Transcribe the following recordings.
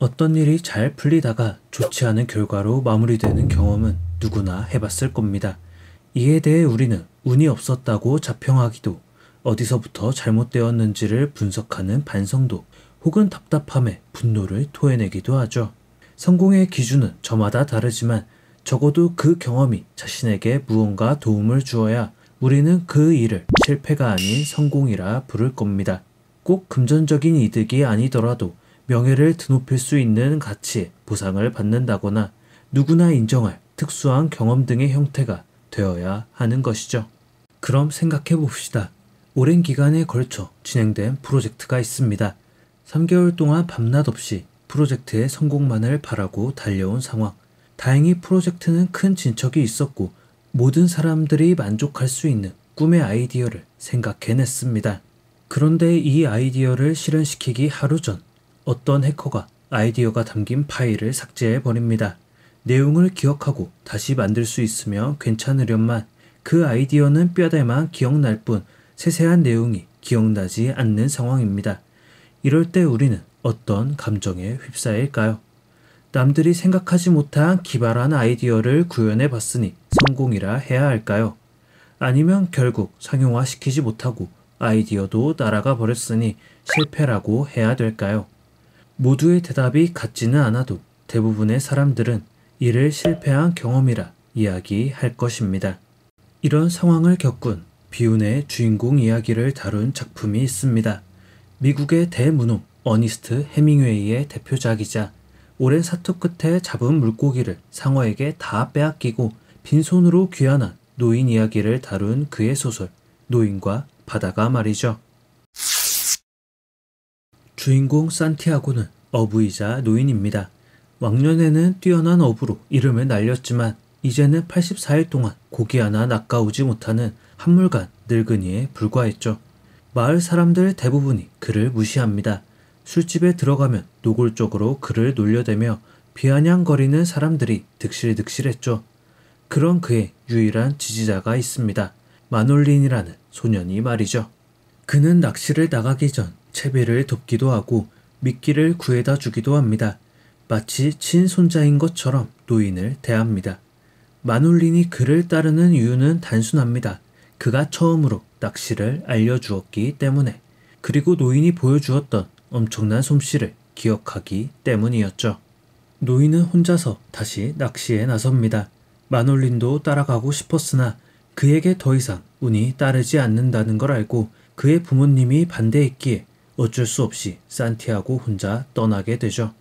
어떤 일이 잘 풀리다가 좋지 않은 결과로 마무리되는 경험은 누구나 해봤을 겁니다. 이에 대해 우리는 운이 없었다고 자평하기도, 어디서부터 잘못되었는지를 분석하는 반성도, 혹은 답답함에 분노를 토해내기도 하죠. 성공의 기준은 저마다 다르지만 적어도 그 경험이 자신에게 무언가 도움을 주어야 우리는 그 일을 실패가 아닌 성공이라 부를 겁니다. 꼭 금전적인 이득이 아니더라도 명예를 드높일 수 있는 가치의 보상을 받는다거나 누구나 인정할 특수한 경험 등의 형태가 되어야 하는 것이죠. 그럼 생각해 봅시다. 오랜 기간에 걸쳐 진행된 프로젝트가 있습니다. 3개월 동안 밤낮 없이 프로젝트의 성공만을 바라고 달려온 상황. 다행히 프로젝트는 큰 진척이 있었고 모든 사람들이 만족할 수 있는 꿈의 아이디어를 생각해냈습니다. 그런데 이 아이디어를 실현시키기 하루 전 어떤 해커가 아이디어가 담긴 파일을 삭제해버립니다. 내용을 기억하고 다시 만들 수 있으면 괜찮으련만 그 아이디어는 뼈대만 기억날 뿐 세세한 내용이 기억나지 않는 상황입니다. 이럴 때 우리는 어떤 감정에 휩싸일까요? 남들이 생각하지 못한 기발한 아이디어를 구현해 봤으니 성공이라 해야 할까요? 아니면 결국 상용화시키지 못하고 아이디어도 날아가 버렸으니 실패라고 해야 될까요? 모두의 대답이 같지는 않아도 대부분의 사람들은 이를 실패한 경험이라 이야기할 것입니다. 이런 상황을 겪은 비운의 주인공 이야기를 다룬 작품이 있습니다. 미국의 대문호 어니스트 해밍웨이의 대표작이자 오랜 사투 끝에 잡은 물고기를 상어에게 다 빼앗기고 빈손으로 귀환한 노인 이야기를 다룬 그의 소설 노인과 바다가 말이죠. 주인공 산티아고는 어부이자 노인입니다. 왕년에는 뛰어난 어부로 이름을 날렸지만 이제는 84일 동안 고기 하나 낚아오지 못하는 한물간 늙은이에 불과했죠. 마을 사람들 대부분이 그를 무시합니다. 술집에 들어가면 노골적으로 그를 놀려대며 비아냥거리는 사람들이 득실득실했죠. 그런 그의 유일한 지지자가 있습니다. 마놀린이라는 소년이 말이죠. 그는 낚시를 나가기 전 채비를 돕기도 하고 미끼를 구해다 주기도 합니다. 마치 친손자인 것처럼 노인을 대합니다. 마놀린이 그를 따르는 이유는 단순합니다. 그가 처음으로 낚시를 알려주었기 때문에, 그리고 노인이 보여주었던 엄청난 솜씨를 기억하기 때문이었죠. 노인은 혼자서 다시 낚시에 나섭니다. 마놀린도 따라가고 싶었으나 그에게 더 이상 운이 따르지 않는다는 걸 알고 그의 부모님이 반대했기에 어쩔 수 없이 산티아고 혼자 떠나게 되죠.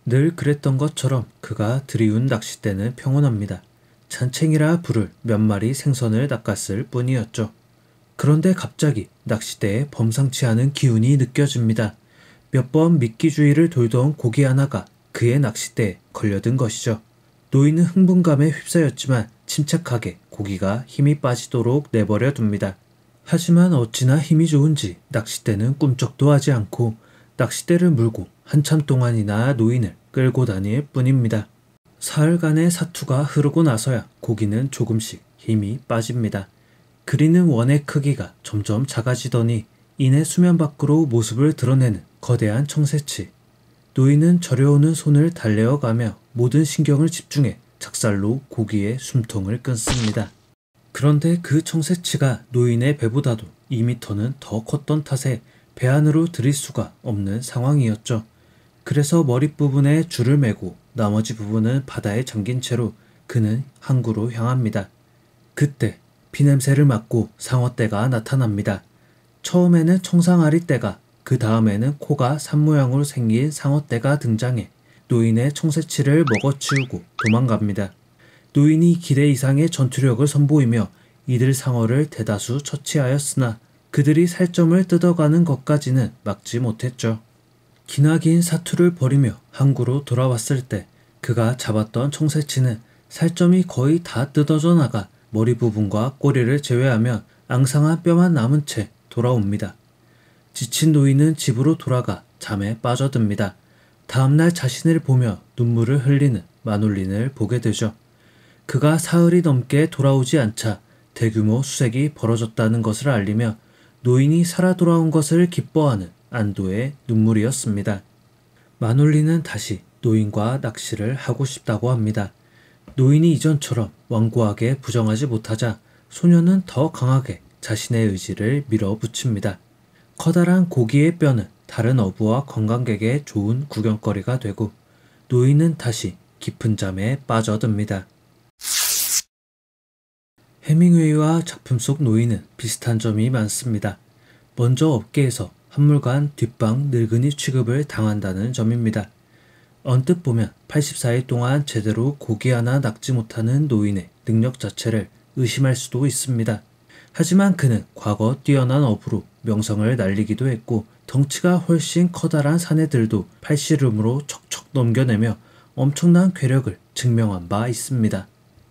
늘 그랬던 것처럼 그가 들이운 낚싯대는 평온합니다. 잔챙이라 부를 몇 마리 생선을 낚았을 뿐이었죠. 그런데 갑자기 낚싯대에 범상치 않은 기운이 느껴집니다. 몇 번 미끼주위를 돌던 고기 하나가 그의 낚싯대에 걸려든 것이죠. 노인은 흥분감에 휩싸였지만 침착하게 고기가 힘이 빠지도록 내버려 둡니다. 하지만 어찌나 힘이 좋은지 낚싯대는 꿈쩍도 하지 않고 낚싯대를 물고 한참 동안이나 노인을 끌고 다닐 뿐입니다. 사흘간의 사투가 흐르고 나서야 고기는 조금씩 힘이 빠집니다. 그리는 원의 크기가 점점 작아지더니 이내 수면 밖으로 모습을 드러내는 거대한 청새치. 노인은 저려오는 손을 달래어가며 모든 신경을 집중해 작살로 고기의 숨통을 끊습니다. 그런데 그 청새치가 노인의 배보다도 2미터는 더 컸던 탓에 배 안으로 들일 수가 없는 상황이었죠. 그래서 머릿부분에 줄을 매고 나머지 부분은 바다에 잠긴 채로 그는 항구로 향합니다. 그때 피냄새를 맡고 상어떼가 나타납니다. 처음에는 청상아리떼가, 그 다음에는 코가 산 모양으로 생긴 상어떼가 등장해 노인의 청새치를 먹어치우고 도망갑니다. 노인이 기대 이상의 전투력을 선보이며 이들 상어를 대다수 처치하였으나 그들이 살점을 뜯어가는 것까지는 막지 못했죠. 기나긴 사투를 벌이며 항구로 돌아왔을 때 그가 잡았던 청새치는 살점이 거의 다 뜯어져 나가 머리 부분과 꼬리를 제외하면 앙상한 뼈만 남은 채 돌아옵니다. 지친 노인은 집으로 돌아가 잠에 빠져듭니다. 다음날 자신을 보며 눈물을 흘리는 마놀린을 보게 되죠. 그가 사흘이 넘게 돌아오지 않자 대규모 수색이 벌어졌다는 것을 알리며 노인이 살아 돌아온 것을 기뻐하는 안도의 눈물이었습니다. 마놀리는 다시 노인과 낚시를 하고 싶다고 합니다. 노인이 이전처럼 완고하게 부정하지 못하자 소녀는 더 강하게 자신의 의지를 밀어붙입니다. 커다란 고기의 뼈는 다른 어부와 관광객의 좋은 구경거리가 되고 노인은 다시 깊은 잠에 빠져듭니다. 해밍웨이와 작품 속 노인은 비슷한 점이 많습니다. 먼저 업계에서 한물간 뒷방 늙은이 취급을 당한다는 점입니다. 언뜻 보면 84일 동안 제대로 고기 하나 낚지 못하는 노인의 능력 자체를 의심할 수도 있습니다. 하지만 그는 과거 뛰어난 어부로 명성을 날리기도 했고 덩치가 훨씬 커다란 사내들도 팔씨름으로 척척 넘겨내며 엄청난 괴력을 증명한 바 있습니다.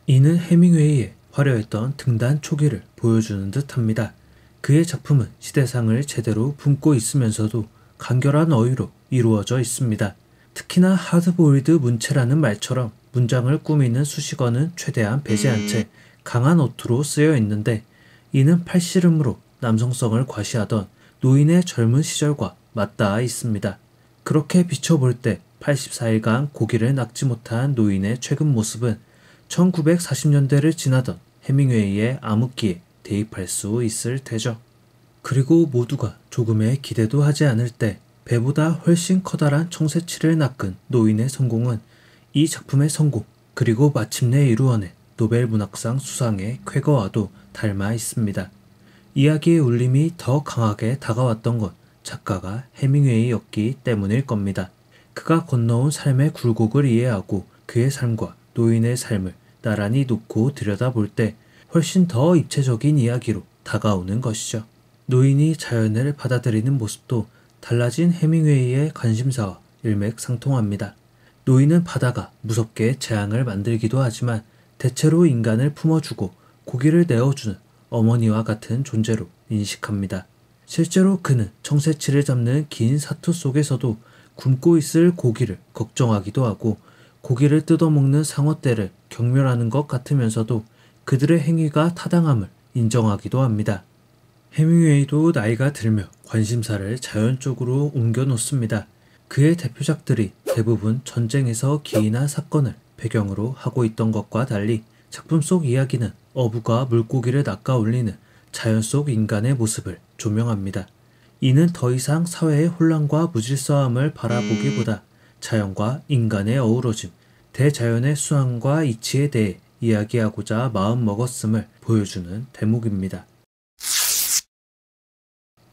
이는 해밍웨이의 화려했던 등단 초기를 보여주는 듯합니다. 그의 작품은 시대상을 제대로 품고 있으면서도 간결한 어휘로 이루어져 있습니다. 특히나 하드보일드 문체라는 말처럼 문장을 꾸미는 수식어는 최대한 배제한 채 강한 어투로 쓰여 있는데 이는 팔씨름으로 남성성을 과시하던 노인의 젊은 시절과 맞닿아 있습니다. 그렇게 비춰볼 때 84일간 고기를 낚지 못한 노인의 최근 모습은 1940년대를 지나던 해밍웨이의 암흑기에 대입할 수 있을 테죠. 그리고 모두가 조금의 기대도 하지 않을 때 배보다 훨씬 커다란 청새치를 낚은 노인의 성공은 이 작품의 성공 그리고 마침내 이루어낸 노벨 문학상 수상의 쾌거와도 닮아 있습니다. 이야기의 울림이 더 강하게 다가왔던 건 작가가 해밍웨이였기 때문일 겁니다. 그가 건너온 삶의 굴곡을 이해하고 그의 삶과 노인의 삶을 나란히 놓고 들여다볼 때 훨씬 더 입체적인 이야기로 다가오는 것이죠. 노인이 자연을 받아들이는 모습도 달라진 해밍웨이의 관심사와 일맥상통합니다. 노인은 바다가 무섭게 재앙을 만들기도 하지만 대체로 인간을 품어주고 고기를 내어주는 어머니와 같은 존재로 인식합니다. 실제로 그는 청새치를 잡는 긴 사투 속에서도 굶고 있을 고기를 걱정하기도 하고 고기를 뜯어먹는 상어떼를 경멸하는 것 같으면서도 그들의 행위가 타당함을 인정하기도 합니다. 해밍웨이도 나이가 들며 관심사를 자연 쪽으로 옮겨놓습니다. 그의 대표작들이 대부분 전쟁에서 기이한 사건을 배경으로 하고 있던 것과 달리 작품 속 이야기는 어부가 물고기를 낚아올리는 자연 속 인간의 모습을 조명합니다. 이는 더 이상 사회의 혼란과 무질서함을 바라보기보다 자연과 인간의 어우러짐, 대자연의 수완과 이치에 대해 이야기하고자 마음먹었음을 보여주는 대목입니다.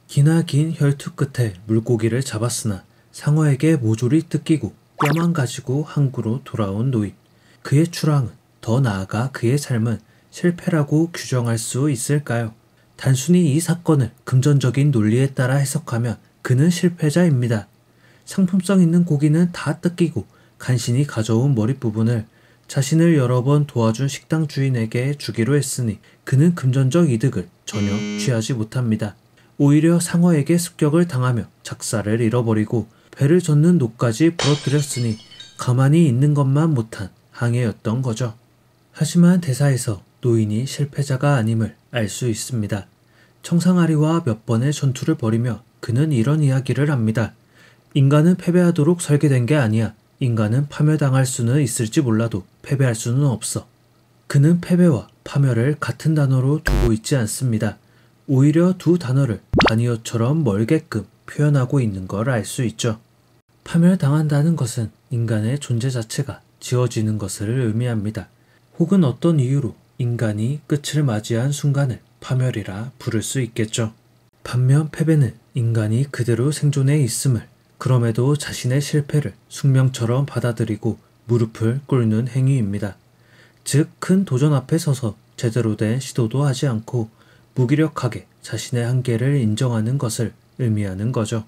기나긴 혈투 끝에 물고기를 잡았으나 상어에게 모조리 뜯기고 뼈만 가지고 항구로 돌아온 노인. 그의 출항은, 더 나아가 그의 삶은 실패라고 규정할 수 있을까요? 단순히 이 사건을 금전적인 논리에 따라 해석하면 그는 실패자입니다. 상품성 있는 고기는 다 뜯기고 간신히 가져온 머릿부분을 자신을 여러 번 도와준 식당 주인에게 주기로 했으니 그는 금전적 이득을 전혀 취하지 못합니다. 오히려 상어에게 습격을 당하며 작사를 잃어버리고 배를 젓는 노까지 부러뜨렸으니 가만히 있는 것만 못한 항해였던 거죠. 하지만 대사에서 노인이 실패자가 아님을 알 수 있습니다. 청상아리와 몇 번의 전투를 벌이며 그는 이런 이야기를 합니다. 인간은 패배하도록 설계된 게 아니야. 인간은 파멸당할 수는 있을지 몰라도 패배할 수는 없어. 그는 패배와 파멸을 같은 단어로 두고 있지 않습니다. 오히려 두 단어를 바니어처럼 멀게끔 표현하고 있는 걸 알 수 있죠. 파멸당한다는 것은 인간의 존재 자체가 지워지는 것을 의미합니다. 혹은 어떤 이유로 인간이 끝을 맞이한 순간을 파멸이라 부를 수 있겠죠. 반면 패배는 인간이 그대로 생존해 있음을, 그럼에도 자신의 실패를 숙명처럼 받아들이고 무릎을 꿇는 행위입니다. 즉, 큰 도전 앞에 서서 제대로 된 시도도 하지 않고 무기력하게 자신의 한계를 인정하는 것을 의미하는 거죠.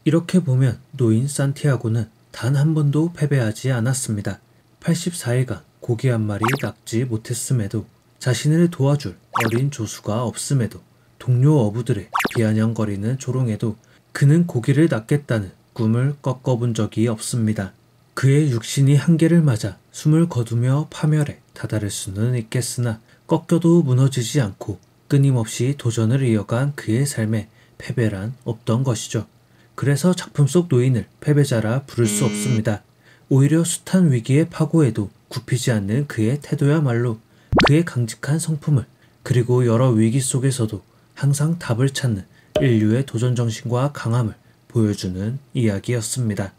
이렇게 보면 노인 산티아고는 단 한 번도 패배하지 않았습니다. 84일간 고기 한 마리 낚지 못했음에도, 자신을 도와줄 어린 조수가 없음에도, 동료 어부들의 비아냥거리는 조롱에도 그는 고기를 낚겠다는 꿈을 꺾어본 적이 없습니다. 그의 육신이 한계를 맞아 숨을 거두며 파멸에 다다를 수는 있겠으나 꺾여도 무너지지 않고 끊임없이 도전을 이어간 그의 삶에 패배란 없던 것이죠. 그래서 작품 속 노인을 패배자라 부를 수 없습니다. 오히려 숱한 위기의 파고에도 굽히지 않는 그의 태도야말로 그의 강직한 성품을, 그리고 여러 위기 속에서도 항상 답을 찾는 인류의 도전정신과 강함을 보여주는 이야기였습니다.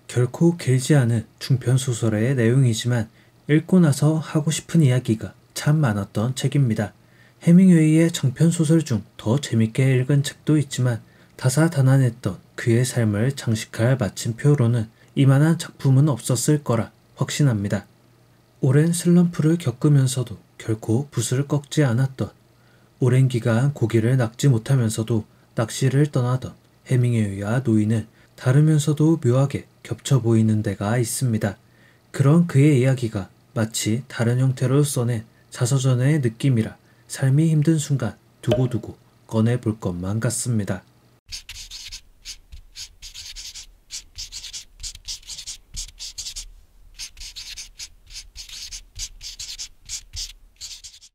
결코 길지 않은 중편소설의 내용이지만 읽고 나서 하고 싶은 이야기가 참 많았던 책입니다. 해밍웨이의 장편소설 중 더 재밌게 읽은 책도 있지만 다사다난했던 그의 삶을 장식할 마침표로는 이만한 작품은 없었을 거라 확신합니다. 오랜 슬럼프를 겪으면서도 결코 붓을 꺾지 않았던, 오랜 기간 고기를 낚지 못하면서도 낚시를 떠나던 해밍웨이와 노인은 다르면서도 묘하게 겹쳐 보이는 데가 있습니다. 그런 그의 이야기가 마치 다른 형태로 써낸 자서전의 느낌이라 삶이 힘든 순간 두고두고 꺼내볼 것만 같습니다.